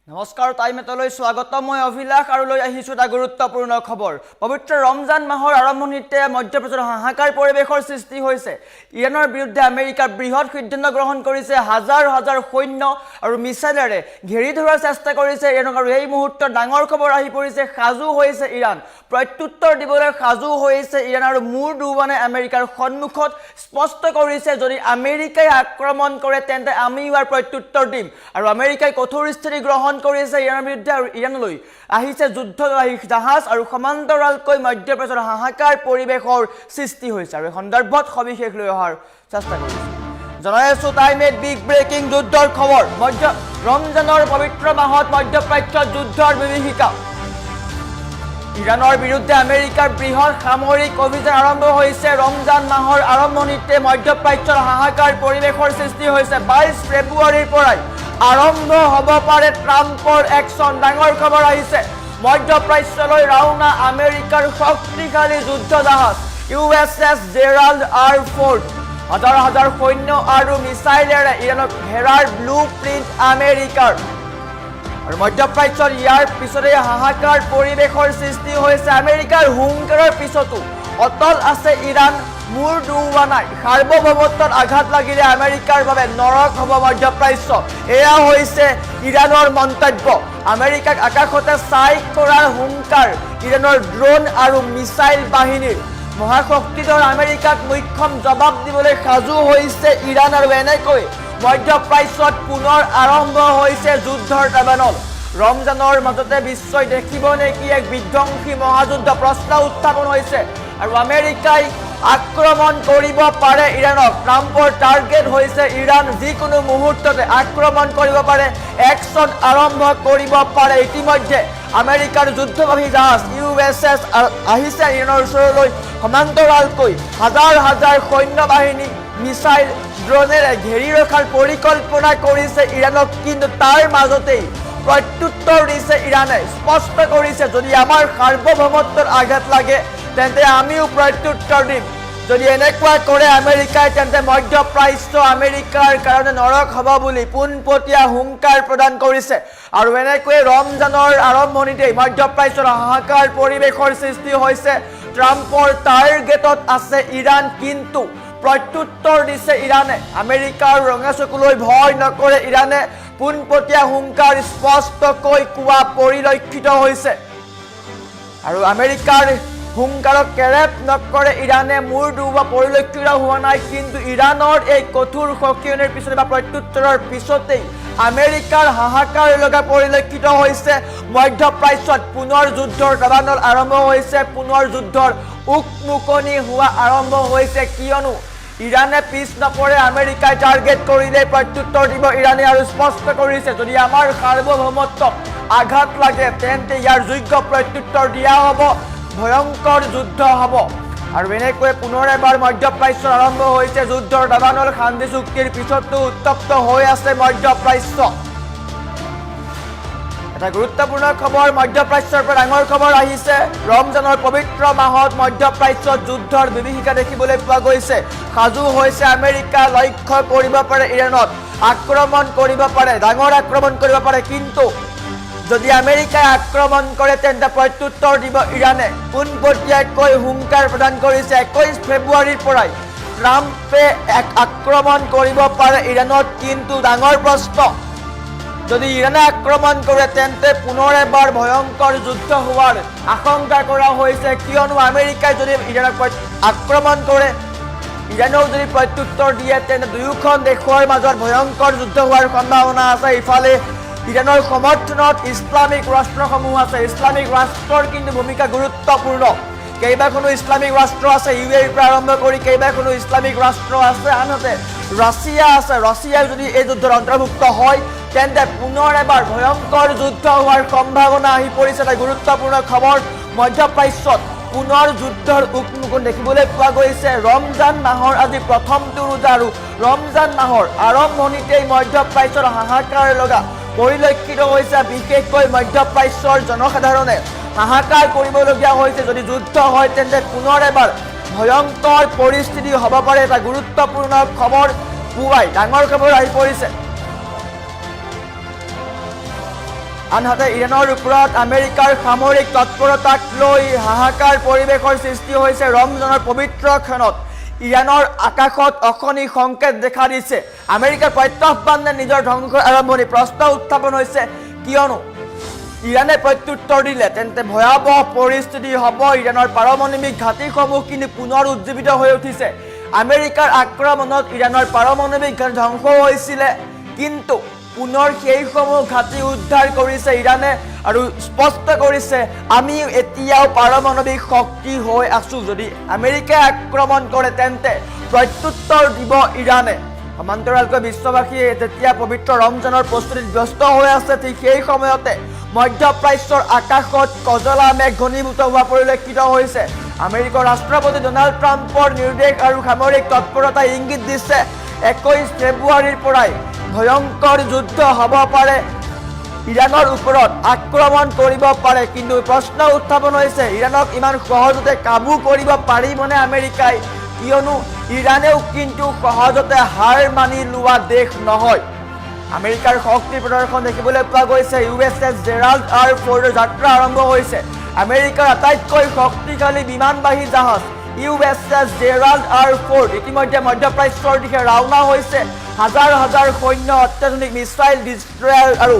নমস্কাৰ টাইমেটলৈ স্বাগত মই অভিলাষ আৰু লৈ আহিছো এটা গুৰুত্বপূৰ্ণ খবৰ পবিত্ৰ ৰমজান মাহৰ আৰম্ভণিতে মধ্যপ্ৰদেশৰ হাহাকাৰ পৰিৱেশৰ সৃষ্টি হৈছে ইৰাণৰ বিৰুদ্ধে আমেৰিকাৰ বৃহৎ সিদ্ধান্ত গ্ৰহণ কৰিছে হাজাৰ হাজাৰ সৈন্য আৰু মিছাইলেৰে ঘেৰি ধৰাৰ চেষ্টা কৰিছে ইৰাণক আৰু এই মুহূৰ্তত ডাঙৰ খবৰ আহি পৰিছে সাজু হৈছে ইৰাণ প্ৰত্যুত্তৰ দিবলৈ সাজু হৈছে ইৰাণ আৰু মূৰ দুৱানে আমেৰিকাৰ সন্মুখত স্পষ্ট কৰিছে যদি আমেৰিকাই আক্ৰমণ কৰে তেন্তে আমি ইয়াৰ প্ৰত্যুত্তৰ দিম আৰু আমেৰিকাই কঠোৰ স্থিতি গ্ৰহণ কৰিছে ইৰাণৰ বিৰুদ্ধে আৰু ইৰাণলৈ আহিছে যুদ্ধবাহী জাহাজ আৰু সমান্তৰালকৈ মধ্যপ্ৰদেশৰ হাহাকাৰ পৰিৱেশৰ সৃষ্টি হৈছে আৰু এই সন্দৰ্ভত সবিশেষ লৈ অহাৰ চেষ্টা কৰিছে জনাই আছো টাইমেট বিগ ব্ৰেকিং যুদ্ধৰ খবৰ ৰমজানৰ পবিত্ৰ মাহত মধ্যপ্ৰাচ্যত যুদ্ধৰ বিভীষিকা ইৰাণৰ বিৰুদ্ধে আমেৰিকাৰ বৃহৎ সামৰিক অভিযান আৰম্ভ হৈছে ৰমজান মাহৰ আৰম্ভণিতে মধ্যপ্ৰাচ্যৰ হাহাকাৰ পৰিৱেশৰ সৃষ্টি হৈছে 22 ফেব্ৰুৱাৰীৰ পৰাই আৰম্ভ হ'ব পাৰে ট্ৰাম্পৰ একশন ডাঙৰ খবৰ আহিছে মধ্যপ্ৰাচ্যলৈ ৰাওনা আমেৰিকাৰ শক্তিশালী যুদ্ধ জাহাজ USS জেৰাল্ড আৰ ফৰ্ড হাজাৰ হাজাৰ সৈন্য আৰু মিছাইলেৰে ইৰাণক ঘেৰাৰ ব্লুপ্ৰিণ্ট আমেৰিকাৰ আৰু মধ্যপ্ৰাচ্যৰ ইয়াৰ পিছতে হাহাকাৰ পৰিৱেশৰ সৃষ্টি হৈছে আমেৰিকাৰ হুংকাৰৰ পিছতো অটল আছে ইৰাণ মূৰ দুৱা নাই সাৰ্বভৌমত্বত আঘাত লাগিলে আমেৰিকাৰ বাবে নৰক হ'ব মধ্যপ্ৰাচ্য এয়া হৈছে ইৰাণৰ মন্তব্য আমেৰিকাক আকাশতে চাই কৰাৰ হুংকাৰ ইৰাণৰ ড্ৰোন আৰু মিছাইল বাহিনীৰ মহাশক্তিধৰ আমেৰিকাক মুখ্যম জবাব দিবলৈ সাজু হৈছে ইৰাণ আৰু এনেকৈ মধ্যপ্ৰাচ্যত পুনৰ আৰম্ভ হৈছে যুদ্ধৰ তাবানল ৰমজানৰ মাজতে বিশ্বই দেখিব নেকি এক বিধ্বংসী মহাযুদ্ধ প্ৰশ্ন উত্থাপন হৈছে আৰু আমেৰিকাই আক্ৰমণ কৰিব পাৰে ইৰাণক ট্ৰাম্পৰ টাৰ্গেট হৈছে ইৰাণ যিকোনো মুহূৰ্ততে আক্ৰমণ কৰিব পাৰে একশন আৰম্ভ কৰিব পাৰে ইতিমধ্যে আমেৰিকাৰ যুদ্ধবাহী জাহাজ USS আহিছে ইৰাণৰ ওচৰলৈ সমান্তৰালকৈ হাজাৰ হাজাৰ সৈন্য বাহিনী মিছাইল ড্ৰোনেৰে ঘেৰি ৰখাৰ পৰিকল্পনা কৰিছে ইৰাণক কিন্তু তাৰ মাজতেই প্ৰত্যুত্তৰ দিছে ইৰাণে স্পষ্ট কৰিছে যদি আমাৰ সাৰ্বভৌমত্বৰ আঘাত লাগে তেন্তে আমিও প্ৰত্যুত্তৰ দিম যদি এনেকুৱা কৰে আমেৰিকাই তেন্তে মধ্যপ্ৰাচ্য আমেৰিকাৰ কাৰণে নৰক হ'ব বুলি পোনপটীয়া হুংকাৰ প্ৰদান কৰিছে আৰু এনেকৈ ৰমজানৰ আৰম্ভণিতেই মধ্যপ্ৰাচ্যৰ হাহাকাৰ পৰিৱেশৰ সৃষ্টি হৈছে ট্ৰাম্পৰ টাৰ্গেটত আছে ইৰাণ কিন্তু প্ৰত্যুত্তৰ দিছে ইৰাণে আমেৰিকাৰ ৰঙা চকুলৈ ভয় নকৰে ইৰাণে পোনপটীয়া হুংকাৰ স্পষ্টকৈ কোৱা পৰিলক্ষিত হৈছে আৰু আমেৰিকাৰ হুংকাৰক কেৰেপ নকৰে ইৰাণে মূৰ দুৱা পৰিলক্ষিত হোৱা নাই কিন্তু ইৰাণৰ এই কঠোৰ সক্ৰিয়তাৰ পিছতে বা প্ৰত্যুত্তৰৰ পিছতেই আমেৰিকাৰ হাহাকাৰ লগা পৰিলক্ষিত হৈছে মধ্যপ্ৰাচ্যত পুনৰ যুদ্ধৰ দাবানল আৰম্ভ হৈছে পুনৰ যুদ্ধৰ উকমুকনি হোৱা আৰম্ভ হৈছে কিয়নো ইৰাণে পিছ নপৰে আমেৰিকাই টাৰ্গেট কৰিলে প্ৰত্যুত্তৰ দিব ইৰাণে আৰু স্পষ্ট কৰিছে যদি আমাৰ সাৰ্বভৌমত্বক আঘাত লাগে তেন্তে ইয়াৰ যোগ্য প্ৰত্যুত্তৰ দিয়া হ'ব ভয়ংকৰ যুদ্ধ হ'ব আৰু এনেকৈ পুনৰ এবাৰ মধ্যপ্ৰাচ্য আৰম্ভ হৈছে যুদ্ধৰ দাবানল শান্তি চুক্তিৰ পিছতো উত্তপ্ত হৈ আছে মধ্যপ্ৰাচ্য এটা গুৰুত্বপূৰ্ণ খবৰ মধ্যপ্ৰাচ্যৰ পৰা ডাঙৰ খবৰ আহিছে ৰমজানৰ পবিত্ৰ মাহত মধ্যপ্ৰাচ্যত যুদ্ধৰ বিভীষিকা দেখিবলৈ পোৱা গৈছে সাজু হৈছে আমেৰিকা লক্ষ্য কৰিব পাৰে ইৰাণত আক্ৰমণ কৰিব পাৰে ডাঙৰ আক্ৰমণ কৰিব পাৰে কিন্তু যদি আমেৰিকাই আক্ৰমণ কৰে তেন্তে প্ৰত্যুত্তৰ দিব ইৰাণে পোনপটীয়াকৈ হুংকাৰ প্ৰদান কৰিছে 21 ফেব্ৰুৱাৰীৰ পৰাই ট্ৰাম্পে আক্ৰমণ কৰিব পাৰে ইৰাণত কিন্তু ডাঙৰ প্ৰশ্ন যদি ইৰাণে আক্ৰমণ কৰে তেন্তে পুনৰ এবাৰ ভয়ংকৰ যুদ্ধ হোৱাৰ আশংকা কৰা হৈছে কিয়নো আমেৰিকাই যদি ইৰাণক আক্ৰমণ কৰে ইৰাণেও যদি প্ৰত্যুত্তৰ দিয়ে তেন্তে দুয়োখন দেশৰ মাজত ভয়ংকৰ যুদ্ধ হোৱাৰ সম্ভাৱনা আছে ইফালে ইৰাণৰ সমৰ্থনত ইছলামিক ৰাষ্ট্ৰসমূহ আছে ইছলামিক ৰাষ্ট্ৰৰ কিন্তু ভূমিকা গুৰুত্বপূৰ্ণ কেইবাখনো ইছলামিক ৰাষ্ট্ৰ আছে UAE পৰা আৰম্ভ কৰি কেইবাখনো ইছলামিক ৰাষ্ট্ৰ আছে আনহাতে ৰাছিয়া আছে ৰাছিয়াই যদি এই যুদ্ধৰ অন্তৰ্ভুক্ত হয় তেন্তে পুনৰ এবাৰ ভয়ংকৰ যুদ্ধ হোৱাৰ সম্ভাৱনা আহি পৰিছে এটা গুৰুত্বপূৰ্ণ খবৰ মধ্যপ্ৰাচ্যত পুনৰ যুদ্ধৰ উকমুকন দেখিবলৈ পোৱা গৈছে ৰমজান মাহৰ আজি প্ৰথমটো ৰোজা আৰু ৰমজান মাহৰ আৰম্ভণিতেই মধ্যপ্ৰাচ্যৰ হাহাকাৰ লগা পৰিলক্ষিত হৈছে বিশেষকৈ মধ্যপ্ৰাচ্যৰ জনসাধাৰণে হাহাকাৰ কৰিবলগীয়া হৈছে যদি যুদ্ধ হয় তেন্তে পুনৰ এবাৰ ভয়ংকৰ পৰিস্থিতি হ'ব পাৰে এটা গুৰুত্বপূৰ্ণ খবৰ পুৱাই ডাঙৰ খবৰ আহি পৰিছে আনহাতে ইৰাণৰ ওপৰত আমেৰিকাৰ সামৰিক তৎপৰতাক লৈ হাহাকাৰ পৰিৱেশৰ সৃষ্টি হৈছে ৰমজানৰ পবিত্ৰ ক্ষণত ইৰাণৰ আকাশত অশনি সংকেত দেখা দিছে আমেৰিকাৰ প্ৰত্যাহ্বান নে নিজৰ ধ্বংসৰ আৰম্ভণি প্ৰশ্ন উত্থাপন হৈছে কিয়নো ইৰাণে প্ৰত্যুত্তৰ দিলে তেন্তে ভয়াৱহ পৰিস্থিতি হ'ব ইৰাণৰ পাৰমাণৱিক ঘাটিসমূহ কিন্তু পুনৰ উজ্জীৱিত হৈ উঠিছে আমেৰিকাৰ আক্ৰমণত ইৰাণৰ পাৰমাণৱিক ঘাটি ধ্বংস হৈছিলে কিন্তু পুনৰ সেইসমূহ ঘাটি উদ্ধাৰ কৰিছে ইৰাণে আৰু স্পষ্ট কৰিছে আমি এতিয়াও পাৰমাণৱিক শক্তি হৈ আছো যদি আমেৰিকাই আক্ৰমণ কৰে তেন্তে প্ৰত্যুত্তৰ দিব ইৰাণে সমান্তৰালকৈ বিশ্ববাসীয়ে যেতিয়া পবিত্ৰ ৰমজানৰ প্ৰস্তুতিত ব্যস্ত হৈ আছে ঠিক সেই সময়তে মধ্যপ্ৰাচ্যৰ আকাশত কজলা মেঘ ঘনীভূত হোৱা পৰিলক্ষিত হৈছে আমেৰিকাৰ ৰাষ্ট্ৰপতি ডনাল্ড ট্ৰাম্পৰ নিৰ্দেশ আৰু সামৰিক তৎপৰতাই ইংগিত দিছে 21 ফেব্ৰুৱাৰীৰ পৰাই ভয়ংকৰ যুদ্ধ হ'ব পাৰে ইৰাণৰ ওপৰত আক্ৰমণ কৰিব পাৰে কিন্তু প্ৰশ্ন উত্থাপন হৈছে ইৰাণক ইমান সহজতে কাবু কৰিব পাৰিবনে আমেৰিকাই কিয়নো ইৰাণেও কিন্তু সহজতে হাৰ মানি লোৱা দেশ নহয় আমেৰিকাৰ শক্তি প্ৰদৰ্শন দেখিবলৈ পোৱা গৈছে ইউএছএছ জেৰাল্ড আৰ ফৰ্ডৰ যাত্ৰা আৰম্ভ হৈছে আমেৰিকাৰ আটাইতকৈ শক্তিশালী বিমানবাহী জাহাজ ইউএছএছ জেৰাল্ড আৰ ফৰ্ড ইতিমধ্যে মধ্যপ্ৰাচ্যৰ দিশে ৰাওনা হৈছে হাজাৰ হাজাৰ সৈন্য অত্যাধুনিক মিছাইল ডিষ্ট্ৰয়াৰ আৰু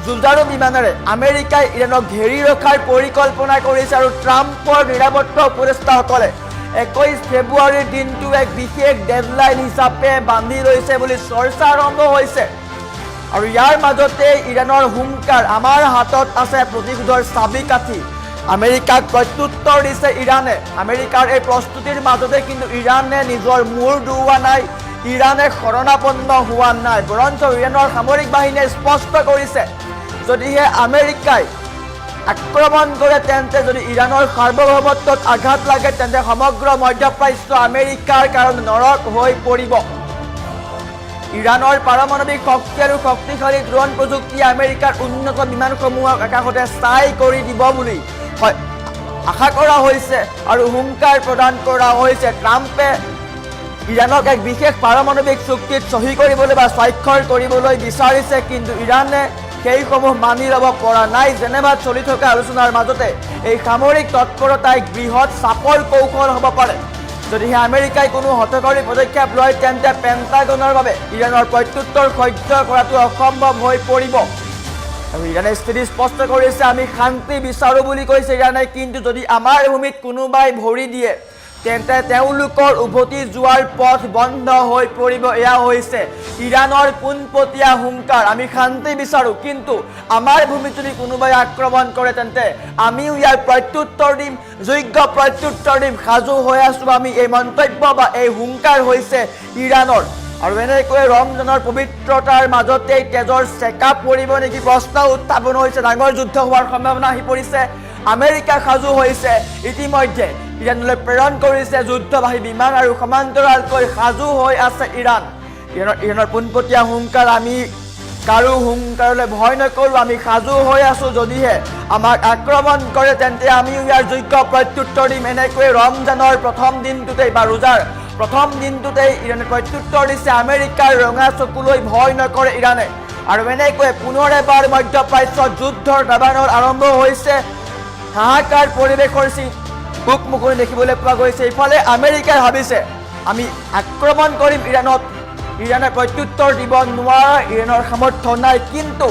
যুঁজাৰু বিমানেৰে আমেৰিকাই ইৰাণক ঘেৰি ৰখাৰ পৰিকল্পনা কৰিছে আৰু ট্ৰাম্পৰ নিৰাপত্তা উপদেষ্টাসকলে 21 ফেব্ৰুৱাৰীৰ দিনটো এক বিশেষ ডেডলাইন হিচাপে বান্ধি লৈছে বুলি চৰ্চা আৰম্ভ হৈছে আৰু ইয়াৰ মাজতে ইৰাণৰ হুংকাৰ আমাৰ হাতত আছে প্ৰতিশোধৰ চাবিকাঠি আমেৰিকাক প্ৰত্যুত্তৰ দিছে ইৰাণে আমেৰিকাৰ এই প্ৰস্তুতিৰ মাজতে কিন্তু ইৰাণে নিজৰ মূৰ দুওৱা নাই ইৰাণে শৰণাপন্ন হোৱা নাই বৰঞ্চ ইৰাণৰ সামৰিক বাহিনীয়ে স্পষ্ট কৰিছে যদিহে আমেৰিকাই আক্ৰমণ কৰে তেন্তে যদি ইৰাণৰ সাৰ্বভৌমত্বত আঘাত লাগে তেন্তে সমগ্ৰ মধ্যপ্ৰাচ্য আমেৰিকাৰ কাৰণে নৰক হৈ পৰিব ইৰাণৰ পাৰমাণৱিক শক্তি আৰু শক্তিশালী ড্ৰোন প্ৰযুক্তি আমেৰিকাৰ উন্নত বিমানসমূহক আকাশতে ছাই কৰি দিব বুলি আশা কৰা হৈছে আৰু হুংকাৰ প্ৰদান কৰা হৈছে ট্ৰাম্পে ইৰাণক এক বিশেষ পাৰমাণৱিক চুক্তিত সহি কৰিবলৈ বা স্বাক্ষৰ কৰিবলৈ বিচাৰিছে কিন্তু ইৰাণে সেইসমূহ মানি ল'ব পৰা নাই জেনেভাত চলি থকা আলোচনাৰ মাজতে এই সামৰিক তৎপৰতাই বৃহৎ চাপৰ কৌশল হ'ব পাৰে যদিহে আমেৰিকাই কোনো হঠকাৰী পদক্ষেপ লয় তেন্তে পেণ্টাগনৰ বাবে ইৰাণৰ প্ৰত্যুত্তৰ সহ্য কৰাটো অসম্ভৱ হৈ পৰিব আৰু ইৰাণে স্থিতি স্পষ্ট কৰিছে আমি শান্তি বিচাৰো বুলি কৈছে ইৰাণে কিন্তু যদি আমাৰ ভূমিত কোনোবাই ভৰি দিয়ে তেন্তে তেওঁলোকৰ উভতি যোৱাৰ পথ বন্ধ হৈ পৰিব এয়া হৈছে ইৰাণৰ পোনপটীয়া হুংকাৰ আমি শান্তি বিচাৰো কিন্তু আমাৰ ভূমিত যদি কোনোবাই আক্ৰমণ কৰে তেন্তে আমিও ইয়াৰ প্ৰত্যুত্তৰ দিম যোগ্য প্ৰত্যুত্তৰ দিম সাজু হৈ আছো আমি এই মন্তব্য বা এই হুংকাৰ হৈছে ইৰাণৰ আৰু এনেকৈ ৰমজানৰ পবিত্ৰতাৰ মাজতেই তেজৰ চেকআপ পৰিব নেকি প্ৰশ্ন উত্থাপন হৈছে ডাঙৰ যুদ্ধ হোৱাৰ সম্ভাৱনা আহি পৰিছে আমেৰিকা সাজু হৈছে ইতিমধ্যে ইৰাণলৈ প্ৰেৰণ কৰিছে যুদ্ধবাহী বিমান আৰু সমান্তৰালকৈ সাজু হৈ আছে ইৰাণৰ পোনপটীয়া হুংকাৰ আমি কাৰো হুংকাৰলৈ ভয় নকৰোঁ আমি সাজু হৈ আছো যদিহে আমাক আক্ৰমণ কৰে তেন্তে আমিও ইয়াৰ যোগ্য প্ৰত্যুত্তৰ দিম এনেকৈ ৰমজানৰ প্ৰথম দিনটোতেই বা ৰোজাৰ প্ৰথম দিনটোতেই ইৰাণে প্ৰত্যুত্তৰ দিছে আমেৰিকাৰ ৰঙা চকুলৈ ভয় নকৰে ইৰাণে আৰু এনেকৈ পুনৰ এবাৰ মধ্যপ্ৰাচ্যত যুদ্ধৰ দাবানল আৰম্ভ হৈছে হাহাকাৰ পৰিৱেশৰ বুক মুকলি দেখিবলৈ পোৱা গৈছে ইফালে আমেৰিকাই ভাবিছে আমি আক্ৰমণ কৰিম ইৰাণত ইৰাণে প্ৰত্যুত্তৰ দিব নোৱাৰা ইৰাণৰ সামৰ্থ্য নাই কিন্তু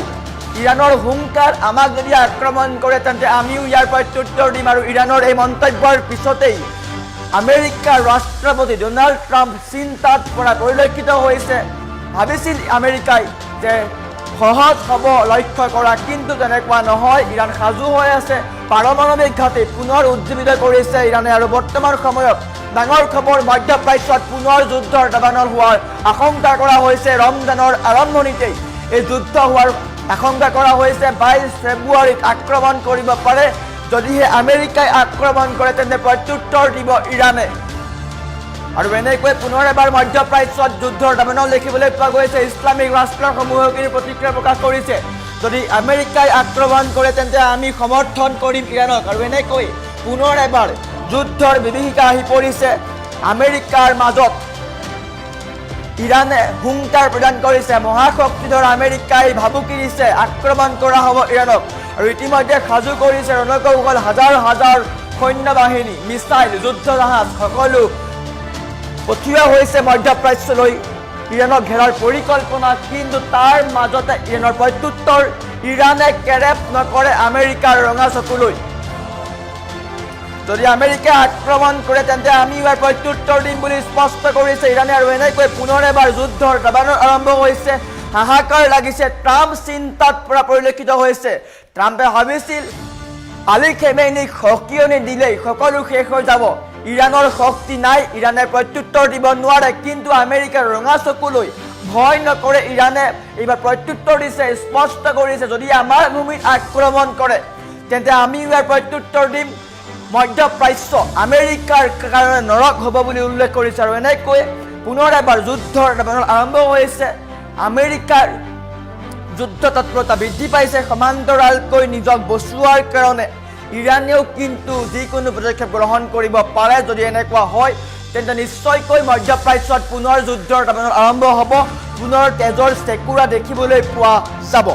ইৰাণৰ হুংকাৰ আমাক যদি আক্ৰমণ কৰে তেন্তে আমিও ইয়াৰ প্ৰত্যুত্তৰ দিম আৰু ইৰাণৰ এই মন্তব্যৰ পিছতেই আমেৰিকাৰ ৰাষ্ট্ৰপতি ডনাল্ড ট্ৰাম্প চিন্তাত পৰা পৰিলক্ষিত হৈছে ভাবিছিল আমেৰিকাই যে সহজ হ'ব লক্ষ্য কৰা কিন্তু তেনেকুৱা নহয় ইৰাণ সাজু হৈ আছে পাৰমাণৱিক ঘাটি পুনৰ উজ্জীৱিত কৰিছে ইৰাণে আৰু বৰ্তমান সময়ত ডাঙৰ খবৰ মধ্যপ্ৰাচ্যত পুনৰ যুদ্ধৰ দাবানল হোৱাৰ আশংকা কৰা হৈছে ৰমজানৰ আৰম্ভণিতেই এই যুদ্ধ হোৱাৰ আশংকা কৰা হৈছে 22 ফেব্ৰুৱাৰীত আক্ৰমণ কৰিব পাৰে যদিহে আমেৰিকাই আক্ৰমণ কৰে তেন্তে প্ৰত্যুত্তৰ দিব ইৰাণে আৰু এনেকৈ পুনৰ এবাৰ মধ্যপ্ৰাচ্যত যুদ্ধৰ দাবানল দেখিবলৈ পোৱা গৈছে ইছলামিক ৰাষ্ট্ৰসমূহে প্ৰতিক্ৰিয়া প্ৰকাশ কৰিছে যদি আমেৰিকাই আক্ৰমণ কৰে তেন্তে আমি সমৰ্থন কৰিম ইৰাণক আৰু এনেকৈ পুনৰ এবাৰ যুদ্ধৰ বিভীষিকা আহি পৰিছে আমেৰিকাৰ মাজত ইৰাণে হুংকাৰ প্ৰদান কৰিছে মহাশক্তিধৰ আমেৰিকাই ভাবুকি দিছে আক্ৰমণ কৰা হ'ব ইৰাণক আৰু ইতিমধ্যে সাজু কৰিছে ৰণকৌশল হাজাৰ হাজাৰ সৈন্য বাহিনী মিছাইল যুদ্ধ জাহাজ সকলো পঠিওৱা হৈছে মধ্যপ্ৰাচ্যলৈ ইৰাণক ঘেৰাৰ পৰিকল্পনা কিন্তু তাৰ মাজতে ইৰাণৰ প্ৰত্যুত্তৰ ইৰাণে কেৰেপ নকৰে আমেৰিকাৰ ৰঙা চকুলৈ যদি আমেৰিকাই আক্ৰমণ কৰে তেন্তে আমি ইয়াৰ প্ৰত্যুত্তৰ দিম বুলি স্পষ্ট কৰিছে ইৰাণে আৰু এনেকৈ পুনৰ এবাৰ যুদ্ধৰ দাবানল আৰম্ভ হৈছে হাহাকাৰ লাগিছে ট্ৰাম্প চিন্তাত পৰা পৰিলক্ষিত হৈছে ট্ৰাম্পে ভাবিছিল আলী খেমেনিক সকিয়নি দিলেই সকলো শেষ হৈ যাব ইৰাণৰ শক্তি নাই ইৰাণে প্ৰত্যুত্তৰ দিব নোৱাৰে কিন্তু আমেৰিকাৰ ৰঙা চকুলৈ ভয় নকৰে ইৰাণে এইবাৰ প্ৰত্যুত্তৰ দিছে স্পষ্ট কৰিছে যদি আমাৰ ভূমিত আক্ৰমণ কৰে তেন্তে আমি ইয়াৰ প্ৰত্যুত্তৰ দিম মধ্যপ্ৰাচ্য আমেৰিকাৰ কাৰণে নৰক হ'ব বুলি উল্লেখ কৰিছে আৰু এনেকৈ পুনৰ এবাৰ যুদ্ধৰ আৰম্ভ হৈছে আমেৰিকাৰ যুদ্ধ তৎপৰতা বৃদ্ধি পাইছে সমান্তৰালকৈ নিজক বচোৱাৰ কাৰণে ইৰাণেও কিন্তু যিকোনো পদক্ষেপ গ্ৰহণ কৰিব পাৰে যদি এনেকুৱা হয় তেন্তে নিশ্চয়কৈ মধ্যপ্ৰাচ্যত পুনৰ যুদ্ধৰ আৰম্ভ হ'ব পুনৰ তেজৰ চেকুৰা দেখিবলৈ পোৱা যাব